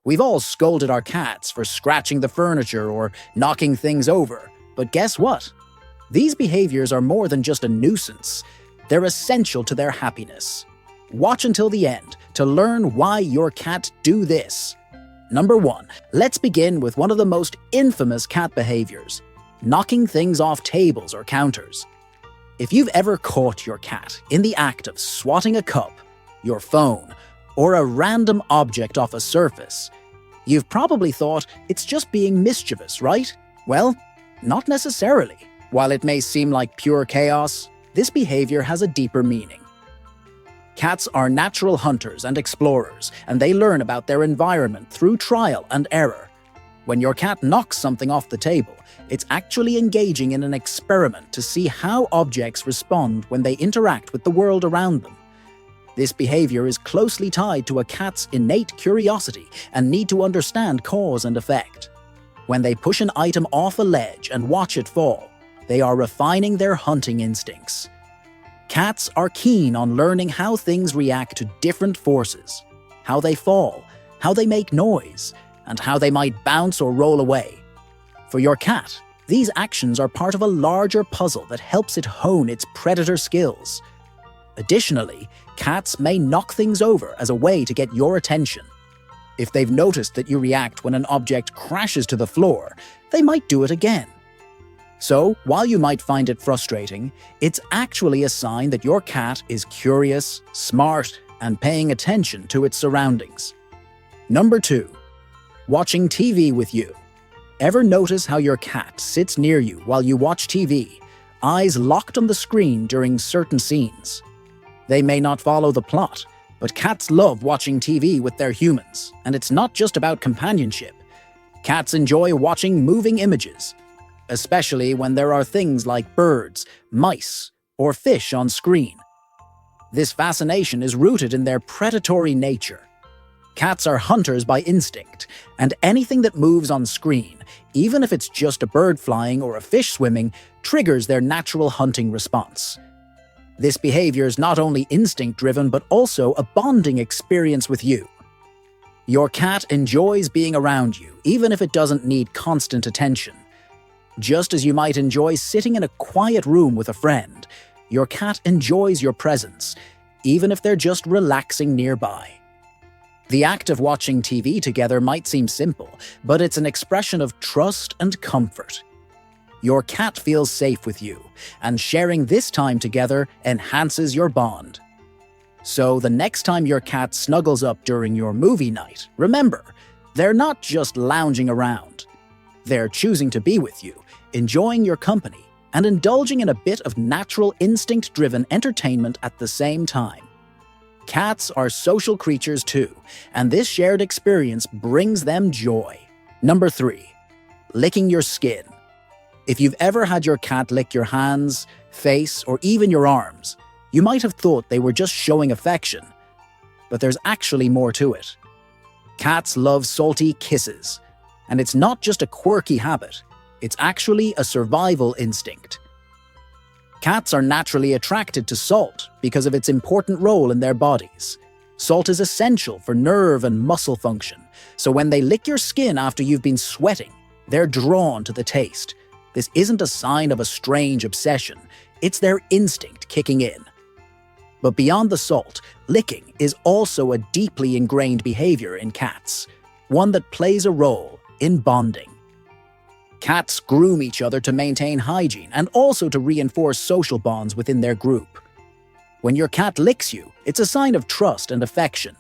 We've all scolded our cats for scratching the furniture or knocking things over, but guess what? These behaviors are more than just a nuisance. They're essential to their happiness. Watch until the end to learn why your cat do this. Number 1, let's begin with one of the most infamous cat behaviors: knocking things off tables or counters. If you've ever caught your cat in the act of swatting a cup, your phone, or a random object off a surface, you've probably thought it's just being mischievous, right? Well, not necessarily. While it may seem like pure chaos, this behavior has a deeper meaning. Cats are natural hunters and explorers, and they learn about their environment through trial and error. When your cat knocks something off the table, it's actually engaging in an experiment to see how objects respond when they interact with the world around them. This behavior is closely tied to a cat's innate curiosity and need to understand cause and effect. When they push an item off a ledge and watch it fall, they are refining their hunting instincts. Cats are keen on learning how things react to different forces, how they fall, how they make noise, and how they might bounce or roll away. For your cat, these actions are part of a larger puzzle that helps it hone its predator skills. Additionally, cats may knock things over as a way to get your attention. If they've noticed that you react when an object crashes to the floor, they might do it again. So, while you might find it frustrating, it's actually a sign that your cat is curious, smart, and paying attention to its surroundings. Number 2, watching TV with you. Ever notice how your cat sits near you while you watch TV, eyes locked on the screen during certain scenes? They may not follow the plot, but cats love watching TV with their humans, and it's not just about companionship. Cats enjoy watching moving images, especially when there are things like birds, mice, or fish on screen. This fascination is rooted in their predatory nature. Cats are hunters by instinct, and anything that moves on screen, even if it's just a bird flying or a fish swimming, triggers their natural hunting response. This behavior is not only instinct-driven but also a bonding experience with you. Your cat enjoys being around you, even if it doesn't need constant attention. Just as you might enjoy sitting in a quiet room with a friend, your cat enjoys your presence, even if they're just relaxing nearby. The act of watching TV together might seem simple, but it's an expression of trust and comfort. Your cat feels safe with you, and sharing this time together enhances your bond. So the next time your cat snuggles up during your movie night, remember, they're not just lounging around. They're choosing to be with you, enjoying your company, and indulging in a bit of natural instinct-driven entertainment at the same time. Cats are social creatures too, and this shared experience brings them joy. Number 3, licking your skin. If you've ever had your cat lick your hands, face, or even your arms, you might have thought they were just showing affection. But there's actually more to it. Cats love salty kisses, and it's not just a quirky habit, it's actually a survival instinct. Cats are naturally attracted to salt because of its important role in their bodies. Salt is essential for nerve and muscle function, so when they lick your skin after you've been sweating, they're drawn to the taste. This isn't a sign of a strange obsession, it's their instinct kicking in. But beyond the salt, licking is also a deeply ingrained behavior in cats, one that plays a role in bonding. Cats groom each other to maintain hygiene and also to reinforce social bonds within their group. When your cat licks you, it's a sign of trust and affection.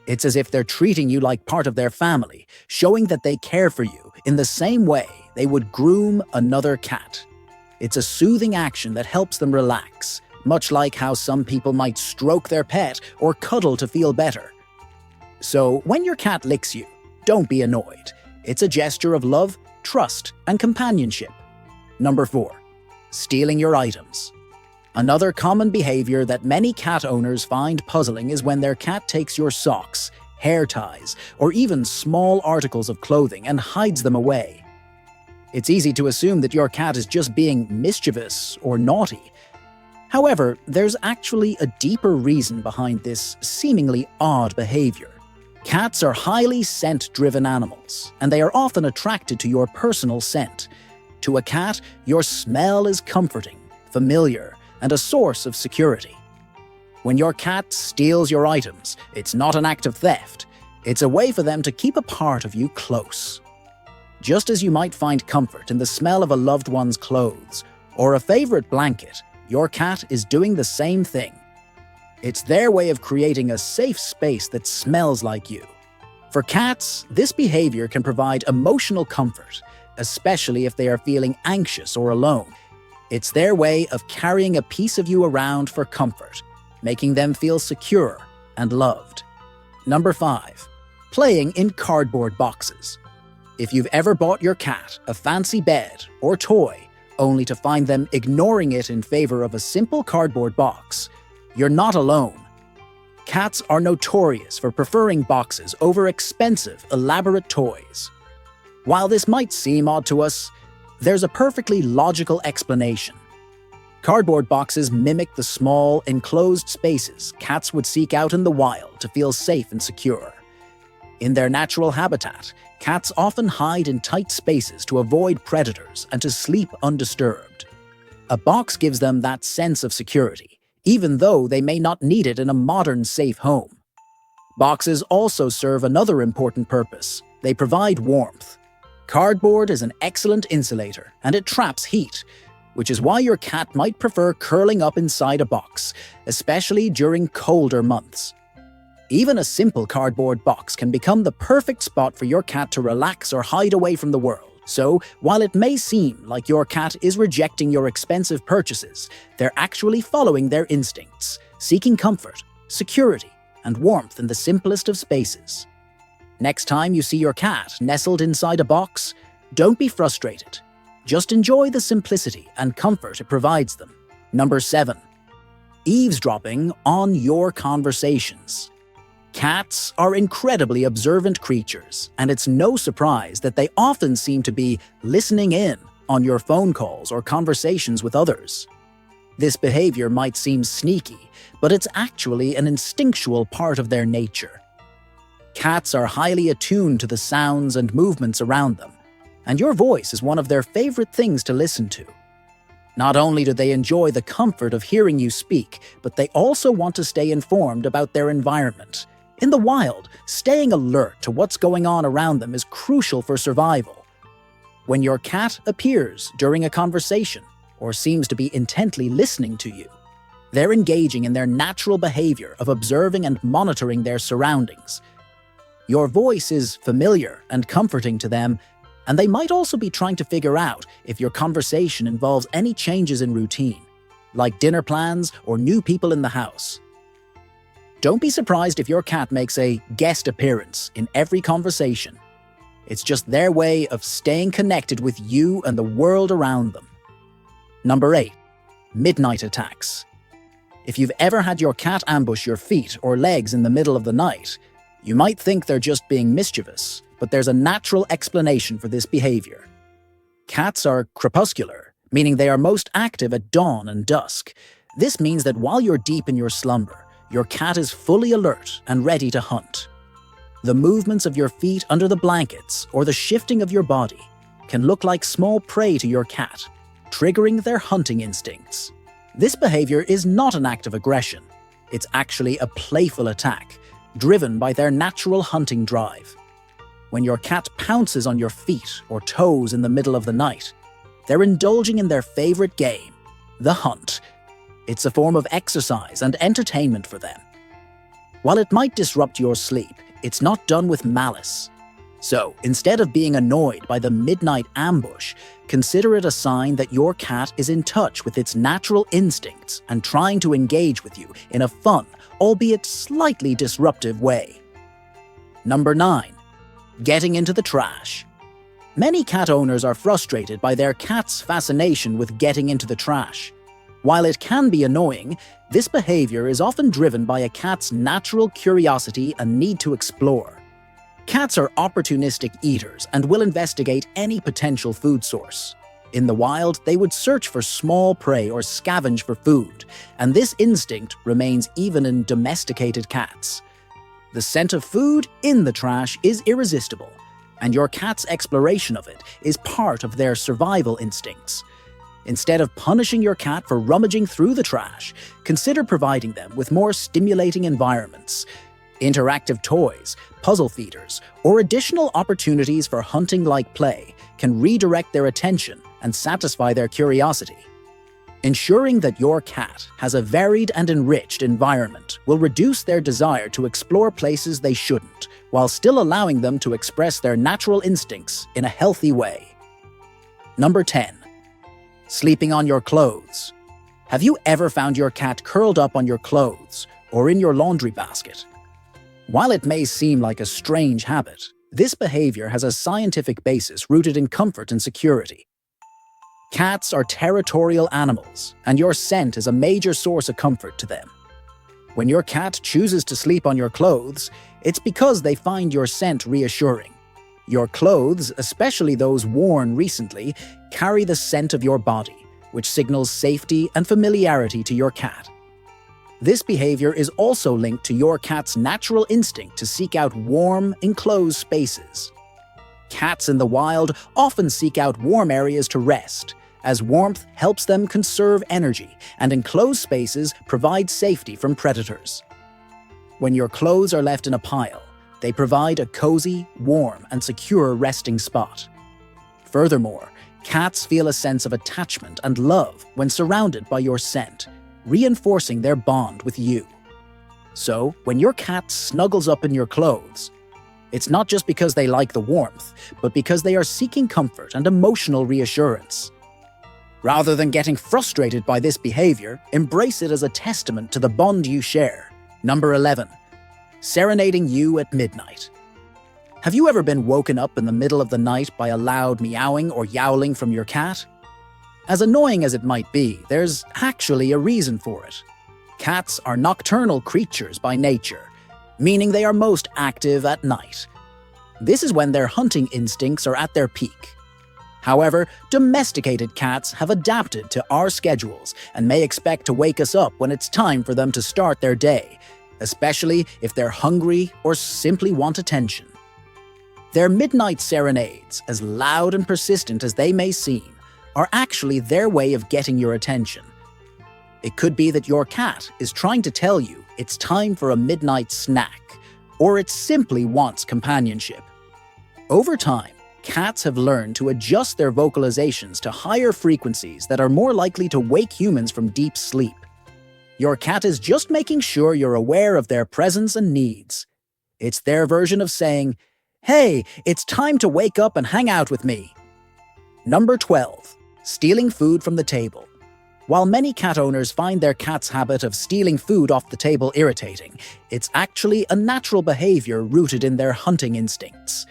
It's as if they're treating you like part of their family, showing that they care for you in the same way they would groom another cat. It's a soothing action that helps them relax, much like how some people might stroke their pet or cuddle to feel better. So when your cat licks you, don't be annoyed. It's a gesture of love, trust, and companionship. Number 4, stealing your items. Another common behavior that many cat owners find puzzling is when their cat takes your socks, hair ties, or even small articles of clothing and hides them away. It's easy to assume that your cat is just being mischievous or naughty. However, there's actually a deeper reason behind this seemingly odd behavior. Cats are highly scent-driven animals, and they are often attracted to your personal scent. To a cat, your smell is comforting, familiar, and a source of security. When your cat steals your items, it's not an act of theft. It's a way for them to keep a part of you close. Just as you might find comfort in the smell of a loved one's clothes or a favorite blanket, your cat is doing the same thing. It's their way of creating a safe space that smells like you. For cats, this behavior can provide emotional comfort, especially if they are feeling anxious or alone. It's their way of carrying a piece of you around for comfort, making them feel secure and loved. Number 5. Playing in cardboard boxes. If you've ever bought your cat a fancy bed or toy, only to find them ignoring it in favor of a simple cardboard box, you're not alone. Cats are notorious for preferring boxes over expensive, elaborate toys. While this might seem odd to us, there's a perfectly logical explanation. Cardboard boxes mimic the small, enclosed spaces cats would seek out in the wild to feel safe and secure. In their natural habitat, cats often hide in tight spaces to avoid predators and to sleep undisturbed. A box gives them that sense of security, even though they may not need it in a modern safe home. Boxes also serve another important purpose. They provide warmth. Cardboard is an excellent insulator, and it traps heat, which is why your cat might prefer curling up inside a box, especially during colder months. Even a simple cardboard box can become the perfect spot for your cat to relax or hide away from the world. So, while it may seem like your cat is rejecting your expensive purchases, they're actually following their instincts, seeking comfort, security, and warmth in the simplest of spaces. Next time you see your cat nestled inside a box, don't be frustrated. Just enjoy the simplicity and comfort it provides them. Number 7. Eavesdropping on your conversations. Cats are incredibly observant creatures, and it's no surprise that they often seem to be listening in on your phone calls or conversations with others. This behavior might seem sneaky, but it's actually an instinctual part of their nature. Cats are highly attuned to the sounds and movements around them, and your voice is one of their favorite things to listen to. Not only do they enjoy the comfort of hearing you speak, but they also want to stay informed about their environment. In the wild, staying alert to what's going on around them is crucial for survival. When your cat appears during a conversation or seems to be intently listening to you, they're engaging in their natural behavior of observing and monitoring their surroundings. Your voice is familiar and comforting to them, and they might also be trying to figure out if your conversation involves any changes in routine, like dinner plans or new people in the house. Don't be surprised if your cat makes a guest appearance in every conversation. It's just their way of staying connected with you and the world around them. Number 8. Midnight attacks. If you've ever had your cat ambush your feet or legs in the middle of the night, you might think they're just being mischievous, but there's a natural explanation for this behavior. Cats are crepuscular, meaning they are most active at dawn and dusk. This means that while you're deep in your slumber, your cat is fully alert and ready to hunt. The movements of your feet under the blankets or the shifting of your body can look like small prey to your cat, triggering their hunting instincts. This behavior is not an act of aggression. It's actually a playful attack, driven by their natural hunting drive. When your cat pounces on your feet or toes in the middle of the night, they're indulging in their favorite game, the hunt. It's a form of exercise and entertainment for them. While it might disrupt your sleep, it's not done with malice. So, instead of being annoyed by the midnight ambush, consider it a sign that your cat is in touch with its natural instincts and trying to engage with you in a fun, albeit slightly disruptive way. Number 9. Getting into the trash. Many cat owners are frustrated by their cat's fascination with getting into the trash. While it can be annoying, this behavior is often driven by a cat's natural curiosity and need to explore. Cats are opportunistic eaters and will investigate any potential food source. In the wild, they would search for small prey or scavenge for food, and this instinct remains even in domesticated cats. The scent of food in the trash is irresistible, and your cat's exploration of it is part of their survival instincts. Instead of punishing your cat for rummaging through the trash, consider providing them with more stimulating environments. Interactive toys, puzzle feeders, or additional opportunities for hunting-like play can redirect their attention and satisfy their curiosity. Ensuring that your cat has a varied and enriched environment will reduce their desire to explore places they shouldn't, while still allowing them to express their natural instincts in a healthy way. Number 10. Sleeping on your clothes. Have you ever found your cat curled up on your clothes or in your laundry basket? While it may seem like a strange habit, this behavior has a scientific basis rooted in comfort and security. Cats are territorial animals, and your scent is a major source of comfort to them. When your cat chooses to sleep on your clothes, it's because they find your scent reassuring. Your clothes, especially those worn recently, carry the scent of your body, which signals safety and familiarity to your cat. This behavior is also linked to your cat's natural instinct to seek out warm, enclosed spaces. Cats in the wild often seek out warm areas to rest, as warmth helps them conserve energy, and enclosed spaces provide safety from predators. When your clothes are left in a pile, they provide a cozy, warm, and secure resting spot. Furthermore, cats feel a sense of attachment and love when surrounded by your scent, reinforcing their bond with you. So, when your cat snuggles up in your clothes, it's not just because they like the warmth, but because they are seeking comfort and emotional reassurance. Rather than getting frustrated by this behavior, embrace it as a testament to the bond you share. Number 11. Serenading you at midnight. Have you ever been woken up in the middle of the night by a loud meowing or yowling from your cat? As annoying as it might be, there's actually a reason for it. Cats are nocturnal creatures by nature, meaning they are most active at night. This is when their hunting instincts are at their peak. However, domesticated cats have adapted to our schedules and may expect to wake us up when it's time for them to start their day, especially if they're hungry or simply want attention. Their midnight serenades, as loud and persistent as they may seem, are actually their way of getting your attention. It could be that your cat is trying to tell you it's time for a midnight snack, or it simply wants companionship. Over time, cats have learned to adjust their vocalizations to higher frequencies that are more likely to wake humans from deep sleep. Your cat is just making sure you're aware of their presence and needs. It's their version of saying, "Hey, it's time to wake up and hang out with me." Number 12. Stealing food from the table. While many cat owners find their cat's habit of stealing food off the table irritating, it's actually a natural behavior rooted in their hunting instincts.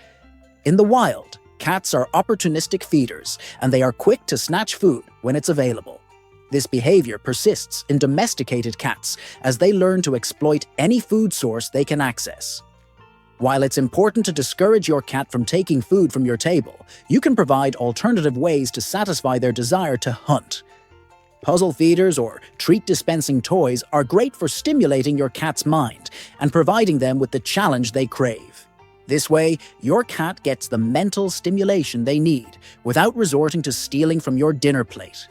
In the wild, cats are opportunistic feeders, and they are quick to snatch food when it's available. This behavior persists in domesticated cats as they learn to exploit any food source they can access. While it's important to discourage your cat from taking food from your table, you can provide alternative ways to satisfy their desire to hunt. Puzzle feeders or treat-dispensing toys are great for stimulating your cat's mind and providing them with the challenge they crave. This way, your cat gets the mental stimulation they need without resorting to stealing from your dinner plate.